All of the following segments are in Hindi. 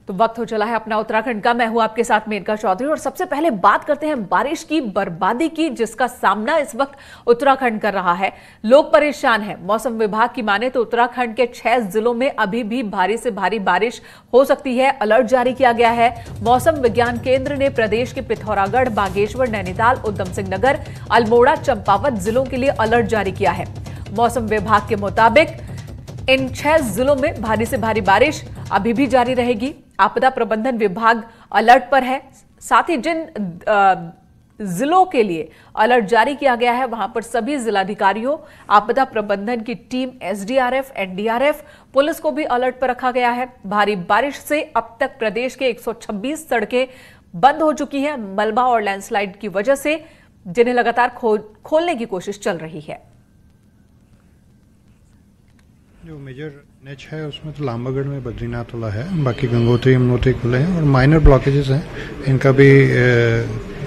तो वक्त हो चला है अपना उत्तराखंड का। मैं हूं आपके साथ मेनका चौधरी और सबसे पहले बात करते हैं बारिश की बर्बादी की, जिसका सामना इस वक्त उत्तराखंड कर रहा है। लोग परेशान हैं। मौसम विभाग की माने तो उत्तराखंड के 6 जिलों में अभी भी भारी से भारी बारिश हो सकती है। अलर्ट जारी किया गया है। मौसम विज्ञान केंद्र ने प्रदेश के पिथौरागढ़, बागेश्वर, नैनीताल, उधम सिंह नगर, अल्मोड़ा, चंपावत जिलों के लिए अलर्ट जारी किया है। मौसम विभाग के मुताबिक इन 6 जिलों में भारी से भारी बारिश अभी भी जारी रहेगी। आपदा प्रबंधन विभाग अलर्ट पर है। साथ ही जिन जिलों के लिए अलर्ट जारी किया गया है वहां पर सभी जिलाधिकारियों, आपदा प्रबंधन की टीम, एसडीआरएफ, एनडीआरएफ, पुलिस को भी अलर्ट पर रखा गया है। भारी बारिश से अब तक प्रदेश के 126 सड़कें बंद हो चुकी हैं मलबा और लैंडस्लाइड की वजह से, जिन्हें लगातार खोलने की कोशिश चल रही है। जो मेजर नेच है उसमें तो लांबागढ़ में बद्रीनाथ वाला है, बाकी गंगोत्री, यमुनोत्री खुले हैं और माइनर ब्लॉकेजेस हैं। इनका भी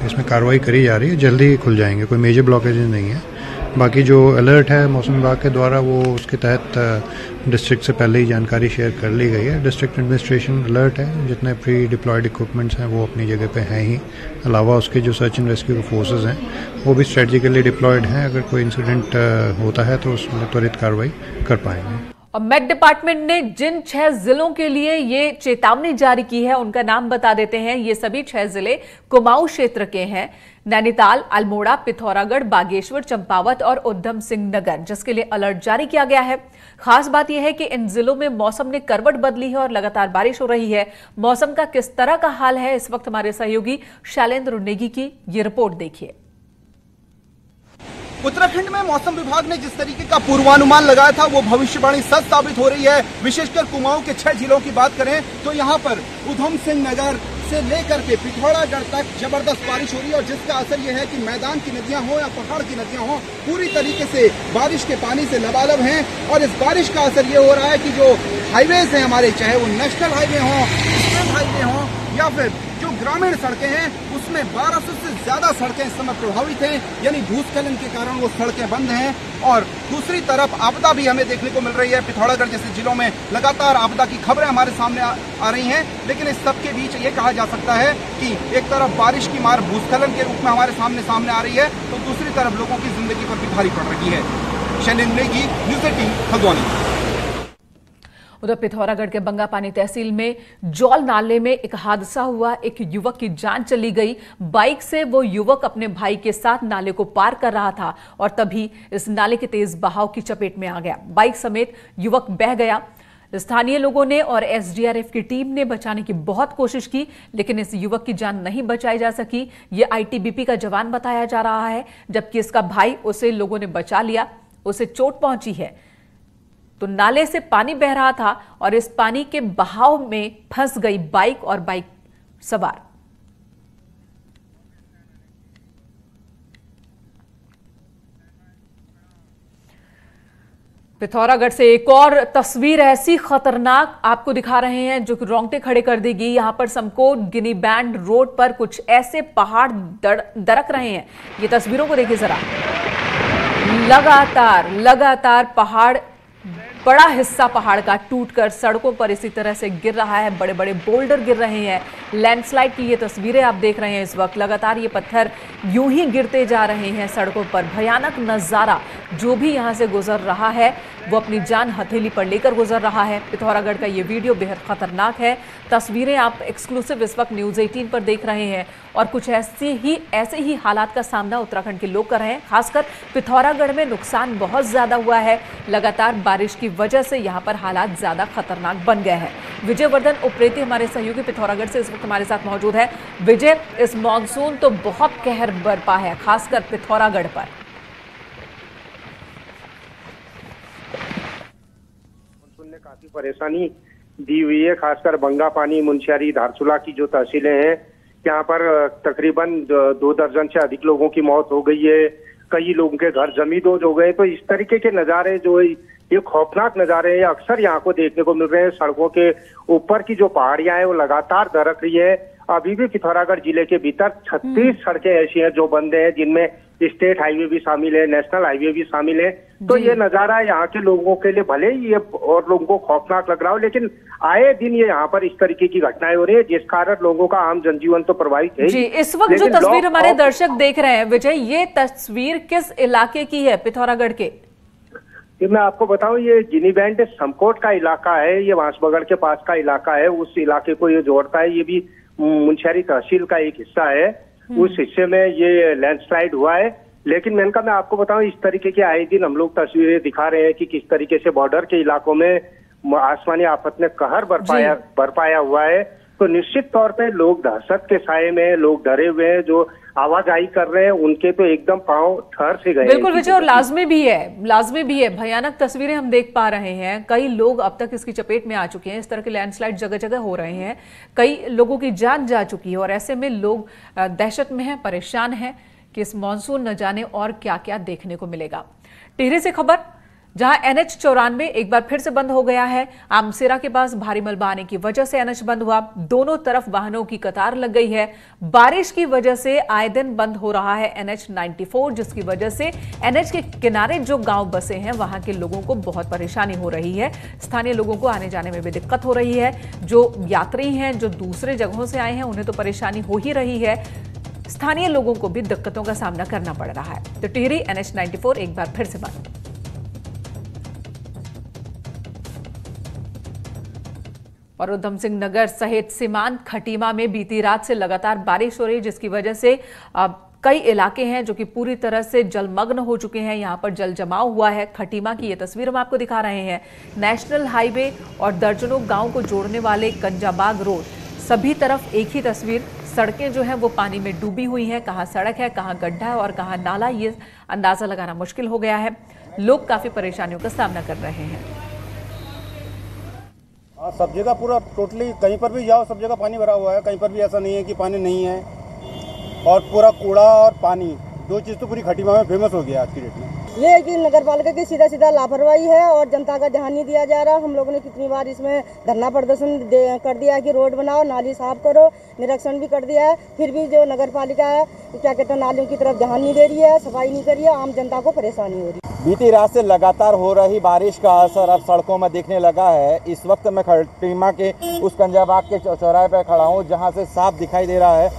इसमें कार्रवाई करी जा रही है, जल्दी ही खुल जाएंगे। कोई मेजर ब्लॉकेजेस नहीं है। बाकी जो अलर्ट है मौसम विभाग के द्वारा वो उसके तहत डिस्ट्रिक्ट से पहले ही जानकारी शेयर कर ली गई है। डिस्ट्रिक्ट एडमिनिस्ट्रेशन अलर्ट है। जितने प्री डिप्लॉयड इक्विपमेंट्स हैं वो अपनी जगह पे हैं ही। अलावा उसके जो सर्च एंड रेस्क्यू फोर्सेज हैं वो भी स्ट्रेटेजिकली डिप्लॉयड हैं। अगर कोई इंसिडेंट होता है तो उसमें त्वरित कार्रवाई कर पाएंगे। और मेट डिपार्टमेंट ने जिन 6 जिलों के लिए ये चेतावनी जारी की है उनका नाम बता देते हैं। ये सभी 6 जिले कुमाऊं क्षेत्र के हैं। नैनीताल, अल्मोड़ा, पिथौरागढ़, बागेश्वर, चंपावत और उधम सिंह नगर, जिसके लिए अलर्ट जारी किया गया है। खास बात यह है कि इन जिलों में मौसम ने करवट बदली है और लगातार बारिश हो रही है। मौसम का किस तरह का हाल है इस वक्त, हमारे सहयोगी शैलेंद्र नेगी की ये रिपोर्ट देखिए। उत्तराखंड में मौसम विभाग ने जिस तरीके का पूर्वानुमान लगाया था वो भविष्यवाणी सच साबित हो रही है। विशेषकर कुमाऊं के 6 जिलों की बात करें तो यहाँ पर उधम सिंह नगर से लेकर के पिथौरागढ़ तक जबरदस्त बारिश हो रही है और जिसका असर ये है कि मैदान की नदियां हो या पहाड़ की नदियां हो, पूरी तरीके से बारिश के पानी से लबालब हैं। और इस बारिश का असर ये हो रहा है कि जो हाईवेज हैं हमारे, चाहे वो नेशनल हाईवे हों, स्टेट हाईवे हों या फिर जो ग्रामीण सड़कें हैं, उसमें 1200 से ज्यादा सड़कें इस समय प्रभावित हैं। यानी भूस्खलन के कारण वो सड़कें बंद हैं। और दूसरी तरफ आपदा भी हमें देखने को मिल रही है। पिथौरागढ़ जैसे जिलों में लगातार आपदा की खबरें हमारे सामने आ रही हैं। लेकिन इस सब के बीच ये कहा जा सकता है कि एक तरफ बारिश की मार भूस्खलन के रूप में हमारे सामने आ रही है, तो दूसरी तरफ लोगों की जिंदगी पर भी भारी पड़ रही है। शैलेंद्र नेगी, न्यूज़ 18, हल्द्वानी। उधर पिथौरागढ़ के बंगापानी तहसील में जौल नाले में एक हादसा हुआ। एक युवक की जान चली गई। बाइक से वो युवक अपने भाई के साथ नाले को पार कर रहा था और तभी इस नाले के तेज बहाव की चपेट में आ गया। बाइक समेत युवक बह गया। स्थानीय लोगों ने और एसडीआरएफ की टीम ने बचाने की बहुत कोशिश की, लेकिन इस युवक की जान नहीं बचाई जा सकी। ये आईटीबीपी का जवान बताया जा रहा है, जबकि इसका भाई, उसे लोगों ने बचा लिया। उसे चोट पहुंची है। तो नाले से पानी बह रहा था और इस पानी के बहाव में फंस गई बाइक और बाइक सवार। पिथौरागढ़ से एक और तस्वीर ऐसी खतरनाक आपको दिखा रहे हैं जो कि रोंगटे खड़े कर देगी। यहां पर समकोट गिनी बैंड रोड पर कुछ ऐसे पहाड़ दरक रहे हैं। ये तस्वीरों को देखिए जरा। लगातार पहाड़, बड़ा हिस्सा पहाड़ का टूटकर सड़कों पर इसी तरह से गिर रहा है। बड़े बड़े बोल्डर गिर रहे हैं। लैंडस्लाइड की ये तस्वीरें आप देख रहे हैं इस वक्त। लगातार ये पत्थर यूं ही गिरते जा रहे हैं सड़कों पर। भयानक नजारा। जो भी यहां से गुजर रहा है वो अपनी जान हथेली पर लेकर गुजर रहा है। पिथौरागढ़ का ये वीडियो बेहद खतरनाक है। तस्वीरें आप एक्सक्लूसिव इस वक्त न्यूज़ 18 पर देख रहे हैं और कुछ ऐसे ही हालात का सामना उत्तराखंड के लोग कर रहे हैं। खासकर पिथौरागढ़ में नुकसान बहुत ज्यादा हुआ है। लगातार बारिश की वजह से यहां पर हालात ज्यादा खतरनाक बन गए हैं। विजयवर्धन उप्रेती हमारे सहयोगी पिथौरागढ़ से इस वक्त हमारे साथ मौजूद है। विजय, इस मॉनसून तो बहुत कहर बरपा है, खासकर पिथौरागढ़ पर। मॉनसून ने काफी परेशानी दी हुई है, खासकर बंगापानी, मुनस्यारी, धारचूला की जो तहसीलें हैं, यहाँ पर तकरीबन 2 दर्जन से अधिक लोगों की मौत हो गई है। कई लोगों के घर जमींदोज हो गए। तो इस तरीके के नज़ारे जो ये खौफनाक नज़ारे हैं अक्सर यहाँ को देखने को मिल रहे हैं। सड़कों के ऊपर की जो पहाड़ियां हैं वो लगातार दरक रही है। अभी भी पिथौरागढ़ जिले के भीतर 36 सड़कें ऐसी हैं जो बंद हैं, जिनमें स्टेट हाईवे भी शामिल है, नेशनल हाईवे भी शामिल है। तो ये नजारा यहाँ के लोगों के लिए भले ही ये और लोगों को खौफनाक लग रहा हो, लेकिन आए दिन ये यहाँ पर इस तरीके की घटनाएं हो रही है, जिस कारण लोगों का आम जनजीवन तो प्रभावित है जी। इस वक्त जो तस्वीर हमारे दर्शक देख रहे हैं विजय, ये तस्वीर किस इलाके की है पिथौरागढ़ के? ये मैं आपको बताऊं, ये जिनीबैंड समकोट का इलाका है, ये बांसबगड़ के पास का इलाका है। उस इलाके को ये जोड़ता है, ये भी मुंशियारी तहसील का एक हिस्सा है। उस हिस्से में ये लैंडस्लाइड हुआ है। लेकिन मैं आपको बताऊं, इस तरीके के आए दिन हम लोग तस्वीरें दिखा रहे हैं कि किस तरीके से बॉर्डर के इलाकों में आसमानी आफत ने कहर बरपाया हुआ है। तो निश्चित तौर पे लोग दहशत के साए में, लोग डरे हुए हैं, जो आवाजाही कर रहे हैं उनके तो एकदम पांव ठहर से गए। बिल्कुल विजय, और लाजमी भी है। भयानक तस्वीरें हम देख पा रहे हैं। कई लोग अब तक इसकी चपेट में आ चुके हैं। इस तरह के लैंडस्लाइड जगह जगह हो रहे हैं, कई लोगों की जान जा चुकी है और ऐसे में लोग दहशत में हैं, परेशान हैं कि इस मानसून न जाने और क्या क्या देखने को मिलेगा। टिहरी से खबर, जहां NH 94 एक बार फिर से बंद हो गया है। आमसेरा के पास भारी मलबा आने की वजह से NH बंद हुआ। दोनों तरफ वाहनों की कतार लग गई है। बारिश की वजह से आए दिन बंद हो रहा है NH 94, जिसकी वजह से NH के किनारे जो गांव बसे हैं वहां के लोगों को बहुत परेशानी हो रही है। स्थानीय लोगों को आने जाने में भी दिक्कत हो रही है। जो यात्री हैं, जो दूसरे जगहों से आए हैं, उन्हें तो परेशानी हो ही रही है। स्थानीय लोगों को भी दिक्कतों का सामना करना पड़ रहा है। तो टिहरी NH 94 एक बार फिर से बंद। और उधम सिंह नगर सहित सीमांत खटीमा में बीती रात से लगातार बारिश हो रही है, जिसकी वजह से कई इलाके हैं जो कि पूरी तरह से जलमग्न हो चुके हैं। यहां पर जल जमाव हुआ है। खटीमा की ये तस्वीर हम आपको दिखा रहे हैं। नेशनल हाईवे और दर्जनों गांव को जोड़ने वाले कंजाबाग रोड, सभी तरफ एक ही तस्वीर। सड़कें जो हैं वो पानी में डूबी हुई हैं। कहां सड़क है, कहां गड्ढा है और कहां नाला, ये अंदाजा लगाना मुश्किल हो गया है। लोग काफी परेशानियों का सामना कर रहे हैं। सब जगह पूरा टोटली, कहीं पर भी जाओ सब जगह पानी भरा हुआ है। कहीं पर भी ऐसा नहीं है कि पानी नहीं है। और पूरा कूड़ा और पानी, दो चीज़ तो पूरी खटीमा में फेमस हो गया आज की डेट में। ये है कि नगर पालिका की सीधा लापरवाही है और जनता का ध्यान नहीं दिया जा रहा। हम लोगों ने कितनी बार इसमें धरना प्रदर्शन कर दिया कि रोड बनाओ, नाली साफ करो, निरीक्षण भी कर दिया है, फिर भी जो नगर पालिका है क्या कहते हैं नालियों की तरफ ध्यान नहीं दे रही है, सफाई नहीं कर रही है, आम जनता को परेशानी हो रही है। बीती रात से लगातार हो रही बारिश का असर अब सड़कों में दिखने लगा है। इस वक्त मैं खटीमा के उस कंजाबाग के चौराहे पर खड़ा हूँ, जहाँ से साफ दिखाई दे रहा है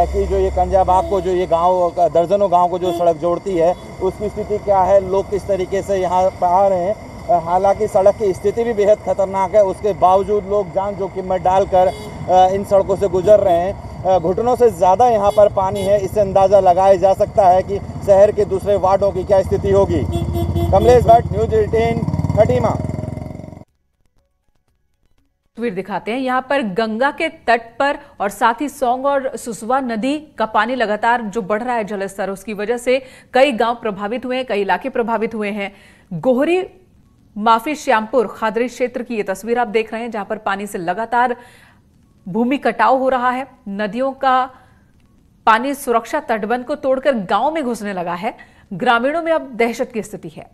कि जो ये कंजाबाग को, जो ये गांव, दर्जनों गांव को जो सड़क जोड़ती है, उसकी स्थिति क्या है, लोग किस तरीके से यहाँ पर आ रहे हैं। हालांकि सड़क की स्थिति भी बेहद खतरनाक है, उसके बावजूद लोग जान जोखिम में डालकर इन सड़कों से गुजर रहे हैं। घुटनों से ज़्यादा यहाँ पर पानी है। इससे अंदाज़ा लगाया जा सकता है कि शहर के दूसरे वार्डों की क्या स्थिति होगी। कमलेश भट्ट, न्यूज़ 18, खटीमा। तस्वीर दिखाते हैं। यहाँ पर गंगा के तट पर और साथ ही सौंग और सुसवा नदी का पानी लगातार जो बढ़ रहा है जलस्तर, उसकी वजह से कई गांव प्रभावित हुए हैं, कई इलाके प्रभावित हुए हैं। गोहरी माफी श्यामपुर खादरी क्षेत्र की ये तस्वीर आप देख रहे हैं, जहां पर पानी से लगातार भूमि कटाव हो रहा है। नदियों का पानी सुरक्षा तटबंध को तोड़कर गांव में घुसने लगा है। ग्रामीणों में अब दहशत की स्थिति है।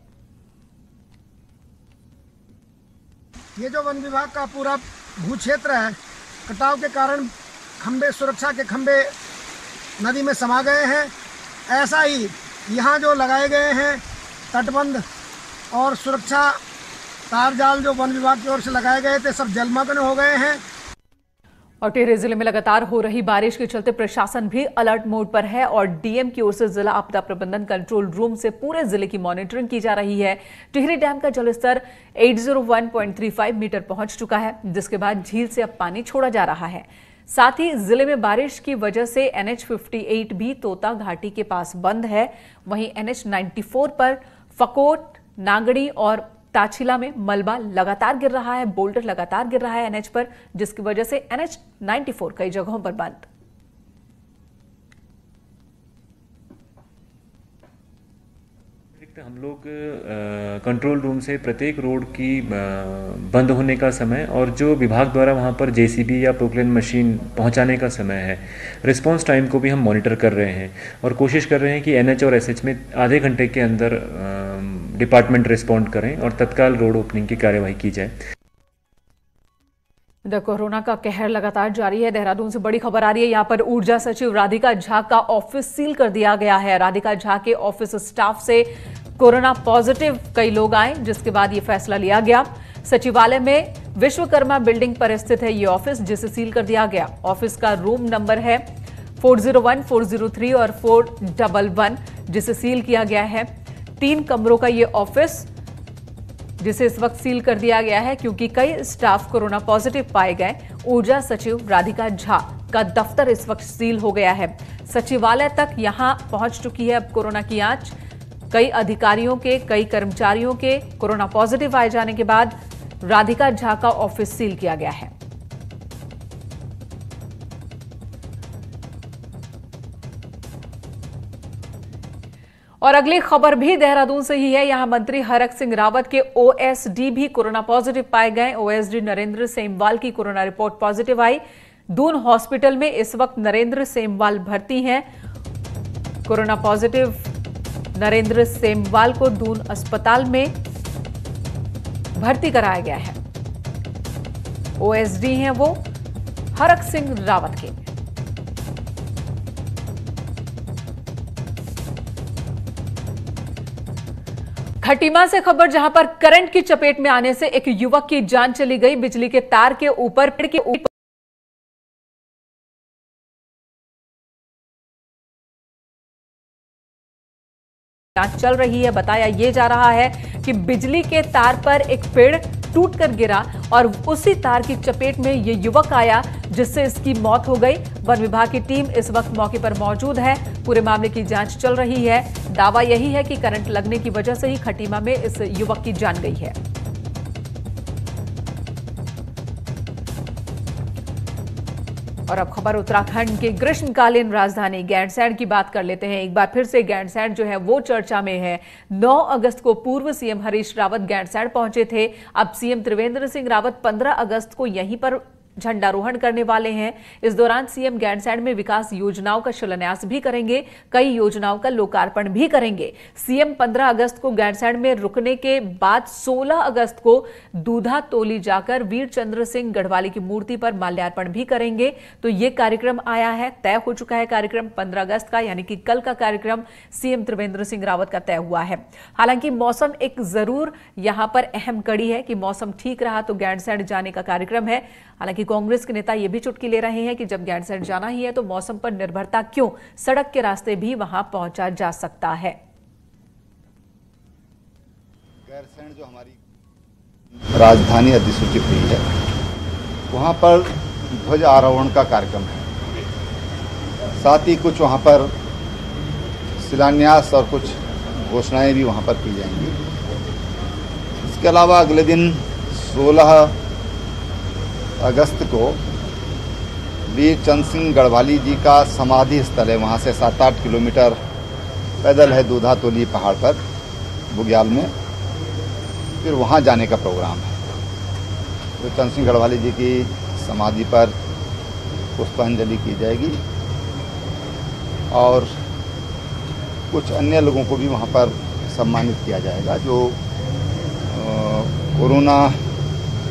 ये जो वन विभाग का पूरा भू क्षेत्र है, कटाव के कारण खंबे, सुरक्षा के खंबे नदी में समा गए हैं। ऐसा ही यहाँ जो लगाए गए हैं तटबंध और सुरक्षा तार जाल जो वन विभाग की ओर से लगाए गए थे, सब जलमग्न हो गए हैं। और टिहरी जिले में लगातार हो रही बारिश के चलते प्रशासन भी अलर्ट मोड पर है और डीएम की ओर से जिला आपदा प्रबंधन कंट्रोल रूम से पूरे जिले की मॉनिटरिंग की जा रही है। टिहरी डैम का जलस्तर 801.35 मीटर पहुंच चुका है, जिसके बाद झील से अब पानी छोड़ा जा रहा है। साथ ही जिले में बारिश की वजह से NH 58 भी तोता घाटी के पास बंद है। वहीं NH 94 पर फकोट, नागड़ी और ताछिला में मलबा लगातार गिर रहा है, बोल्डर लगातार गिर रहा है NH पर, जिसकी वजह से NH 94 कई जगहों पर बंद। हम लोग कंट्रोल रूम से प्रत्येक रोड की बंद होने का समय और जो विभाग द्वारा वहां पर जेसीबी या प्रोक्लेन मशीन पहुंचाने का समय है, रिस्पांस टाइम को भी हम मॉनिटर कर रहे हैं और कोशिश कर रहे हैं कि NH और SH में आधे घंटे के अंदर डिपार्टमेंट रिस्पॉन्ड करें और तत्काल रोड ओपनिंग की कार्यवाही की जाए। कोरोना का कहर लगातार जारी है। देहरादून से बड़ी खबर आ रही है। यहाँ पर ऊर्जा सचिव राधिका झा का ऑफिस सील कर दिया गया है। राधिका झा के ऑफिस स्टाफ से कोरोना पॉजिटिव कई लोग आए, जिसके बाद ये फैसला लिया गया। सचिवालय में विश्वकर्मा बिल्डिंग पर स्थित है ये ऑफिस, जिसे सील कर दिया गया। ऑफिस का रूम नंबर है 401, 403 और 411, जिसे सील किया गया है। 3 कमरों का ये ऑफिस, जिसे इस वक्त सील कर दिया गया है क्योंकि कई स्टाफ कोरोना पॉजिटिव पाए गए। ऊर्जा सचिव राधिका झा का दफ्तर इस वक्त सील हो गया है। सचिवालय तक यहां पहुंच चुकी है अब कोरोना की आंच। कई अधिकारियों के, कई कर्मचारियों के कोरोना पॉजिटिव आए जाने के बाद राधिका झा का ऑफिस सील किया गया है। और अगली खबर भी देहरादून से ही है। यहां मंत्री हरक सिंह रावत के ओएसडी भी कोरोना पॉजिटिव पाए गए। ओएसडी नरेंद्र सेमवाल की कोरोना रिपोर्ट पॉजिटिव आई। दून हॉस्पिटल में इस वक्त नरेंद्र सेमवाल भर्ती हैं। कोरोना पॉजिटिव नरेंद्र सेमवाल को दून अस्पताल में भर्ती कराया गया है। ओएसडी हैं वो हरक सिंह रावत के। खटीमा से खबर, जहां पर करंट की चपेट में आने से एक युवक की जान चली गई। बिजली के तार के ऊपर, पेड़ के ऊपर जांच चल रही है। बताया यह जा रहा है कि बिजली के तार पर एक पेड़ टूटकर गिरा और उसी तार की चपेट में यह युवक आया, जिससे इसकी मौत हो गई। वन विभाग की टीम इस वक्त मौके पर मौजूद है। पूरे मामले की जांच चल रही है। दावा यही है कि करंट लगने की वजह से ही खटीमा में इस युवक की जान गई है। और अब खबर उत्तराखंड के ग्रीष्मकालीन राजधानी गैंडसैंण की बात कर लेते हैं। एक बार फिर से गैंडसैंण जो है वो चर्चा में है। 9 अगस्त को पूर्व सीएम हरीश रावत गैंडसैंण पहुंचे थे। अब सीएम त्रिवेंद्र सिंह रावत 15 अगस्त को यहीं पर झंडारोहण करने वाले हैं। इस दौरान सीएम गैंडसैंण में विकास योजनाओं का शिलान्यास भी करेंगे, कई योजनाओं का लोकार्पण भी करेंगे। सीएम 15 अगस्त को गैंडसैंण में रुकने के बाद 16 अगस्त को दूधा तोली जाकर वीर चंद्र सिंह गढ़वाली की मूर्ति पर माल्यार्पण भी करेंगे। तो ये कार्यक्रम आया है, तय हो चुका है कार्यक्रम 15 अगस्त का, यानी कि कल का कार्यक्रम सीएम त्रिवेंद्र सिंह रावत का तय हुआ है। हालांकि मौसम एक जरूर यहां पर अहम कड़ी है कि मौसम ठीक रहा तो गैंडसैंण जाने का कार्यक्रम है। हालांकि कांग्रेस के नेता यह भी चुटकी ले रहे हैं कि जब गैंडसैंण जाना ही है तो मौसम पर निर्भरता क्यों, सड़क के रास्ते भी वहां पहुंचा जा सकता है। गैंडसैंण जो हमारी राजधानी अधिसूचित हुई है, वहां पर ध्वज आरोहण का कार्यक्रम है। साथ ही कुछ वहां पर शिलान्यास और कुछ घोषणाएं भी वहां पर की जाएंगी। इसके अलावा अगले दिन 16 अगस्त को वीर चंद्र सिंह गढ़वाली जी का समाधि स्थल है, वहाँ से 7-8 किलोमीटर पैदल है दूधा तोली पहाड़ पर बुग्याल में। फिर वहाँ जाने का प्रोग्राम है। वीर चंद्र सिंह गढ़वाली जी की समाधि पर पुष्पांजलि की जाएगी और कुछ अन्य लोगों को भी वहाँ पर सम्मानित किया जाएगा, जो कोरोना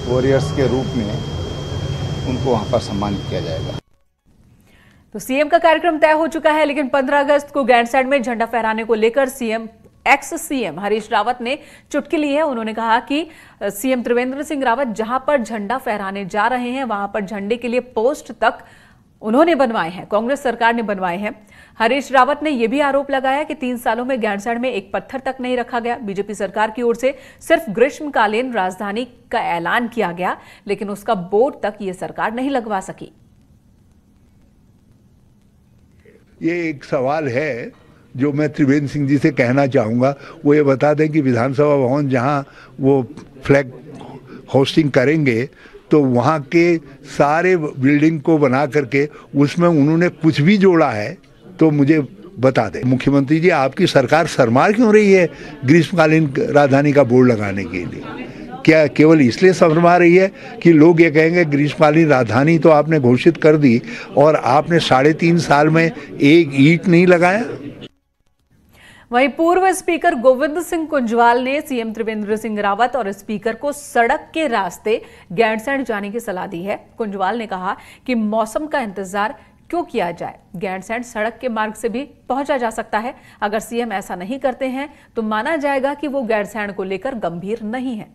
वॉरियर्स के रूप में उनको वहां पर सम्मानित किया जाएगा। तो सीएम का कार्यक्रम तय हो चुका है, लेकिन 15 अगस्त को गैंडसैंण में झंडा फहराने को लेकर एक्स सीएम हरीश रावत ने चुटकी ली है। उन्होंने कहा कि सीएम त्रिवेंद्र सिंह रावत जहां पर झंडा फहराने जा रहे हैं वहां पर झंडे के लिए पोस्ट तक उन्होंने बनवाए हैं, कांग्रेस सरकार ने बनवाए हैं। हरीश रावत ने यह भी आरोप लगाया कि 3 सालों में गैंडसैंण में एक पत्थर तक नहीं रखा गया। बीजेपी सरकार की ओर से सिर्फ ग्रीष्मकालीन राजधानी का ऐलान किया गया, लेकिन उसका बोर्ड तक यह सरकार नहीं लगवा सकी। ये एक सवाल है जो मैं त्रिवेंद्र सिंह जी से कहना चाहूँगा। वो ये बता दें कि विधानसभा भवन जहाँ वो फ्लैग होस्टिंग करेंगे तो वहाँ के सारे बिल्डिंग को बना करके उसमें उन्होंने कुछ भी जोड़ा है तो मुझे बता दें। मुख्यमंत्री जी, आपकी सरकार शर्मा क्यों रही है ग्रीष्मकालीन राजधानी का बोर्ड लगाने के लिए? क्या केवल इसलिए शर्मा रही है कि लोग ये कहेंगे ग्रीष्मकालीन राजधानी तो आपने घोषित कर दी और आपने 3.5 साल में एक ईंट नहीं लगाया? वहीं पूर्व स्पीकर गोविंद सिंह कुंजवाल ने सीएम त्रिवेंद्र सिंह रावत और स्पीकर को सड़क के रास्ते गैंडसैंण जाने की सलाह दी है। कुंजवाल ने कहा कि मौसम का इंतजार क्यों किया जाए? गैरसैंण सड़क के मार्ग से भी पहुंचा जा सकता है। अगर सीएम ऐसा नहीं करते हैं तो माना जाएगा कि वो गैरसैंण को लेकर गंभीर नहीं है।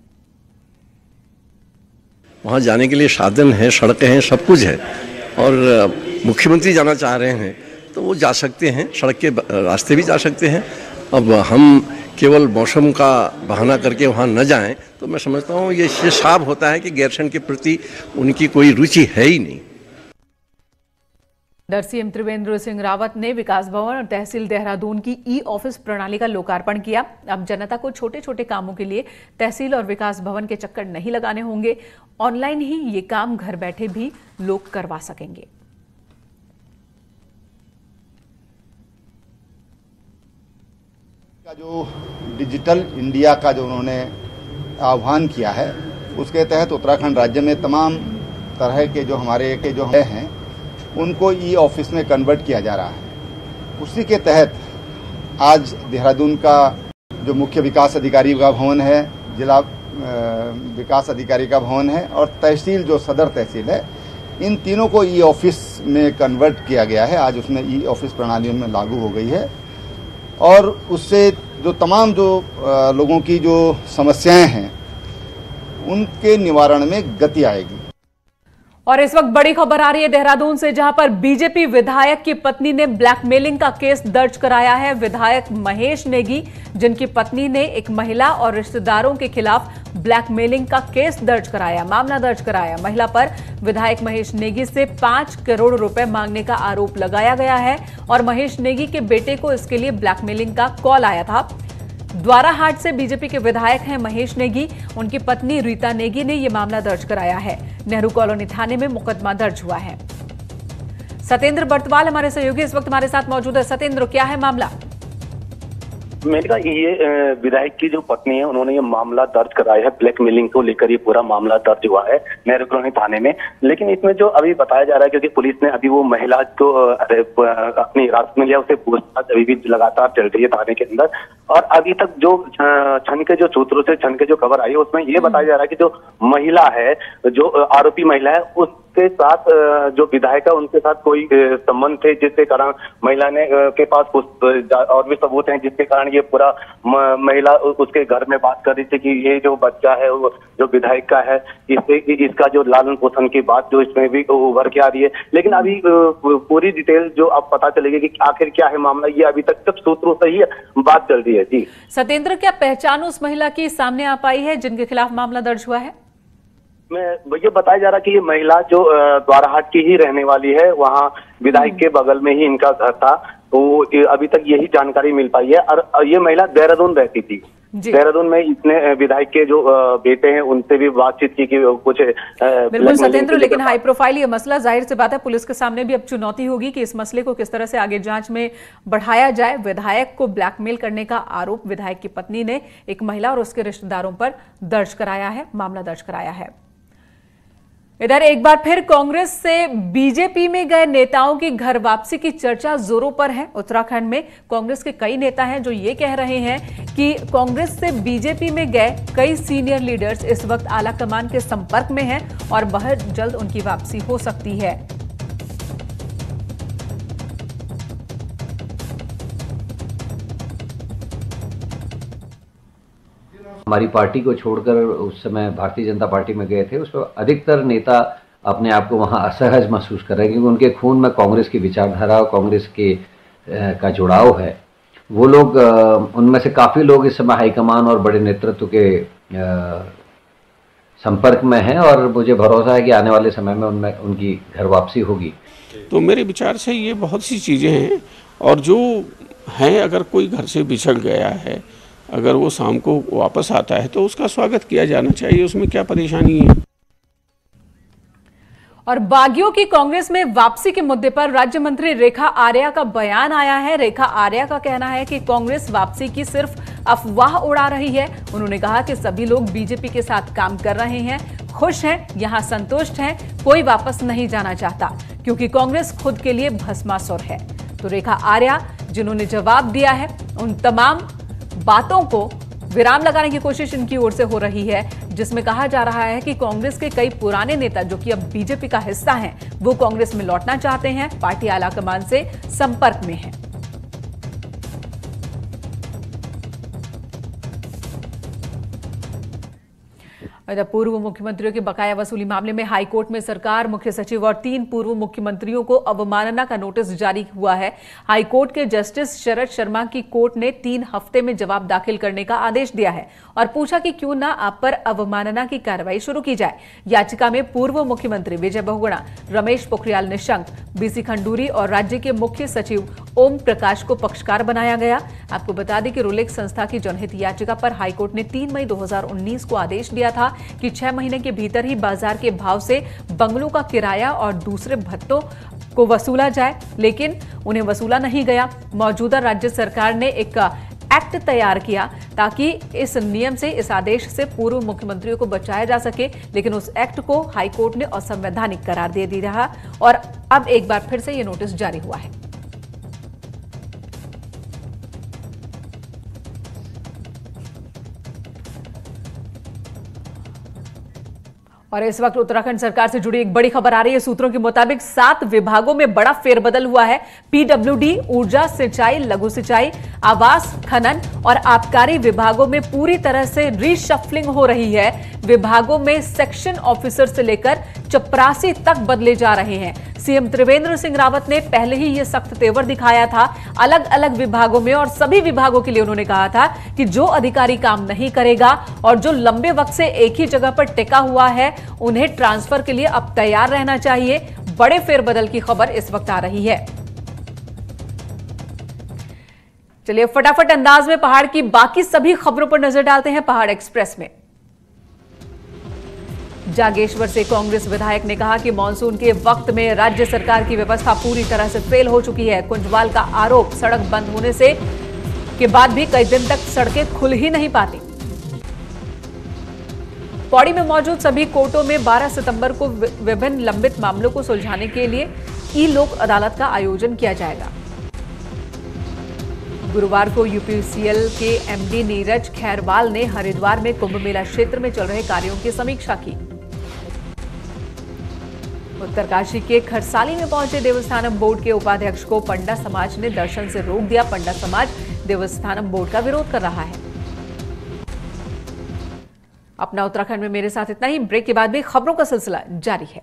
वहां जाने के लिए साधन है, सड़कें हैं, सब कुछ है और मुख्यमंत्री जाना चाह रहे हैं तो वो जा सकते हैं, सड़क के रास्ते भी जा सकते हैं। अब हम केवल मौसम का बहाना करके वहाँ न जाएं तो मैं समझता हूँ ये साफ होता है कि गैरसैंण के प्रति उनकी कोई रुचि है ही नहीं। इधर सीएम त्रिवेंद्र सिंह रावत ने विकास भवन और तहसील देहरादून की ई ऑफिस प्रणाली का लोकार्पण किया। अब जनता को छोटे छोटे कामों के लिए तहसील और विकास भवन के चक्कर नहीं लगाने होंगे। ऑनलाइन ही ये काम घर बैठे भी लोग करवा सकेंगे। का जो डिजिटल इंडिया का जो उन्होंने आह्वान किया है उसके तहत उत्तराखंड राज्य में तमाम तरह के जो हमारे के जो हैं उनको ई ऑफिस में कन्वर्ट किया जा रहा है। उसी के तहत आज देहरादून का जो मुख्य विकास अधिकारी का भवन है, जिला विकास अधिकारी का भवन है और तहसील जो सदर तहसील है, इन तीनों को ई ऑफिस में कन्वर्ट किया गया है। आज उसमें ई ऑफिस प्रणाली में लागू हो गई है और उससे जो तमाम जो लोगों की जो समस्याएं हैं उनके निवारण में गति आएगी। और इस वक्त बड़ी खबर आ रही है देहरादून से, जहां पर बीजेपी विधायक की पत्नी ने ब्लैकमेलिंग का केस दर्ज कराया है। विधायक महेश नेगी, जिनकी पत्नी ने एक महिला और रिश्तेदारों के खिलाफ ब्लैकमेलिंग का केस दर्ज कराया, मामला दर्ज कराया। महिला पर विधायक महेश नेगी से 5 करोड़ रुपए मांगने का आरोप लगाया गया है और महेश नेगी के बेटे को इसके लिए ब्लैकमेलिंग का कॉल आया था। द्वाराहाट से बीजेपी के विधायक हैं महेश नेगी। उनकी पत्नी रीता नेगी ने यह मामला दर्ज कराया है। नेहरू कॉलोनी थाने में मुकदमा दर्ज हुआ है। सतेंद्र बर्तवाल हमारे सहयोगी इस वक्त हमारे साथ मौजूद है। सतेंद्र, क्या है मामला? मेरे का ये विधायक की जो पत्नी है उन्होंने ये मामला दर्ज कराया है। ब्लैकमेलिंग को लेकर ये पूरा मामला दर्ज हुआ है नेहरू कॉलोनी थाने में। लेकिन इसमें जो अभी बताया जा रहा है, क्योंकि पुलिस ने अभी वो महिला को अपनी हिरासत में लिया, उसे पूछताछ अभी भी लगातार चल रही है थाने के अंदर। और अभी तक जो छन के जो सूत्रों से छन के जो खबर आई है उसमें ये बताया जा रहा है कि जो महिला है, जो आरोपी महिला है, उसके साथ जो विधायक है उनके साथ कोई संबंध थे, जिसके कारण महिला ने के पास कुछ और भी सबूत हैं, जिसके कारण ये पूरा महिला उसके घर में बात कर रही थी कि ये जो बच्चा है वो जो विधायक का है, इसका जो लालन पोषण की बात जो इसमें भी उभर के आ रही है। लेकिन अभी पूरी डिटेल जो अब पता चलेगी कि आखिर क्या है मामला, ये अभी तक सब सूत्रों से ही बात चल रही है। जी सतेंद्र, क्या पहचान उस महिला की सामने आ पाई है जिनके खिलाफ मामला दर्ज हुआ है? ये बताया जा रहा है कि ये महिला जो द्वाराहाट की ही रहने वाली है, वहाँ विधायक के बगल में ही इनका घर था, तो अभी तक यही जानकारी मिल पाई है। और ये महिला देहरादून रहती थी। देहरादून में इसने विधायक के जो बेटे हैं उनसे भी बातचीत की कि कुछ बिल्कुल सतेंद्र, लेकिन हाई प्रोफाइल ये मसला, जाहिर सी बात है पुलिस के सामने भी अब चुनौती होगी कि इस मसले को किस तरह से आगे जांच में बढ़ाया जाए। विधायक को ब्लैकमेल करने का आरोप विधायक की पत्नी ने एक महिला और उसके रिश्तेदारों पर दर्ज कराया है, मामला दर्ज कराया है। इधर एक बार फिर कांग्रेस से बीजेपी में गए नेताओं की घर वापसी की चर्चा जोरों पर है। उत्तराखंड में कांग्रेस के कई नेता हैं जो ये कह रहे हैं कि कांग्रेस से बीजेपी में गए कई सीनियर लीडर्स इस वक्त आला कमान के संपर्क में हैं और बहुत जल्द उनकी वापसी हो सकती है। हमारी पार्टी को छोड़कर उस समय भारतीय जनता पार्टी में गए थे, उसमें अधिकतर नेता अपने आप को वहाँ असहज महसूस कर रहे हैं क्योंकि उनके खून में कांग्रेस की विचारधारा और कांग्रेस के का जुड़ाव है। वो लोग उनमें से काफ़ी लोग इस समय हाईकमान और बड़े नेतृत्व के संपर्क में हैं और मुझे भरोसा है कि आने वाले समय में उनमें उनकी घर वापसी होगी। तो मेरे विचार से ये बहुत सी चीज़ें हैं और जो हैं, अगर कोई घर से बिछड़ गया है, अगर वो शाम को वापस आता है तो उसका स्वागत किया जाना चाहिए, उसमें क्या परेशानी है। और बागियों की कांग्रेस में वापसी के मुद्दे पर राज्य मंत्री रेखा आर्या का बयान आया है। रेखा आर्या का कहना है कि कांग्रेस वापसी की सिर्फ अफवाह उड़ा रही है। उन्होंने कहा कि सभी लोग बीजेपी के साथ काम कर रहे हैं, खुश हैं, यहां संतुष्ट हैं, कोई वापस नहीं जाना चाहता क्योंकि कांग्रेस खुद के लिए भस्मासुर है। तो रेखा आर्या जिन्होंने जवाब दिया है उन तमाम बातों को विराम लगाने की कोशिश इनकी ओर से हो रही है, जिसमें कहा जा रहा है कि कांग्रेस के कई पुराने नेता जो कि अब बीजेपी का हिस्सा हैं, वो कांग्रेस में लौटना चाहते हैं, पार्टी आलाकमान से संपर्क में हैं। पूर्व मुख्यमंत्रियों के बकाया वसूली मामले में हाईकोर्ट में सरकार, मुख्य सचिव और 3 पूर्व मुख्यमंत्रियों को अवमानना का नोटिस जारी हुआ है। हाईकोर्ट के जस्टिस शरद शर्मा की कोर्ट ने 3 हफ्ते में जवाब दाखिल करने का आदेश दिया है और पूछा कि क्यों ना आप पर अवमानना की कार्रवाई शुरू की जाए। याचिका में पूर्व मुख्यमंत्री विजय बहुगुणा, रमेश पोखरियाल निशंक, बीसी खंडूरी और राज्य के मुख्य सचिव ओम प्रकाश को पक्षकार बनाया गया। आपको बता दें कि रोलेक्स संस्था की जनहित याचिका पर हाईकोर्ट ने 3 मई 2019 को आदेश दिया था कि 6 महीने के भीतर ही बाजार के भाव से बंगलों का किराया और दूसरे भत्तों को वसूला जाए, लेकिन उन्हें वसूला नहीं गया। मौजूदा राज्य सरकार ने एक एक्ट तैयार किया ताकि इस नियम से, इस आदेश से पूर्व मुख्यमंत्रियों को बचाया जा सके, लेकिन उस एक्ट को हाईकोर्ट ने असंवैधानिक करार दे दिया और अब एक बार फिर से ये नोटिस जारी हुआ है। और इस वक्त उत्तराखंड सरकार से जुड़ी एक बड़ी खबर आ रही है। सूत्रों के मुताबिक 7 विभागों में बड़ा फेरबदल हुआ है। पीडब्ल्यूडी, ऊर्जा, सिंचाई, लघु सिंचाई, आवास, खनन और आबकारी विभागों में पूरी तरह से रीशफलिंग हो रही है। विभागों में सेक्शन ऑफिसर से लेकर चपरासी तक बदले जा रहे हैं। सीएम त्रिवेंद्र सिंह रावत ने पहले ही यह सख्त तेवर दिखाया था अलग अलग विभागों में, और सभी विभागों के लिए उन्होंने कहा था कि जो अधिकारी काम नहीं करेगा और जो लंबे वक्त से एक ही जगह पर टिका हुआ है, उन्हें ट्रांसफर के लिए अब तैयार रहना चाहिए। बड़े फेरबदल की खबर इस वक्त आ रही है। चलिए फटाफट अंदाज में पहाड़ की बाकी सभी खबरों पर नजर डालते हैं। पहाड़ एक्सप्रेस में जागेश्वर से कांग्रेस विधायक ने कहा कि मानसून के वक्त में राज्य सरकार की व्यवस्था पूरी तरह से फेल हो चुकी है। कुंजवाल का आरोप, सड़क बंद होने से के बाद भी कई दिन तक सड़कें खुल ही नहीं पाती। पौड़ी में मौजूद सभी कोर्टों में 12 सितंबर को विभिन्न लंबित मामलों को सुलझाने के लिए ई लोक अदालत का आयोजन किया जाएगा। गुरुवार को यूपीसीएल के एमडी नीरज खैरवाल ने हरिद्वार में कुंभ मेला क्षेत्र में चल रहे कार्यों की समीक्षा की। उत्तरकाशी के खरसाली में पहुंचे देवस्थानम बोर्ड के उपाध्यक्ष को पंडा समाज ने दर्शन से रोक दिया। पंडा समाज देवस्थानम बोर्ड का विरोध कर रहा है। अपना उत्तराखंड में मेरे साथ इतना ही। ब्रेक के बाद भी खबरों का सिलसिला जारी है।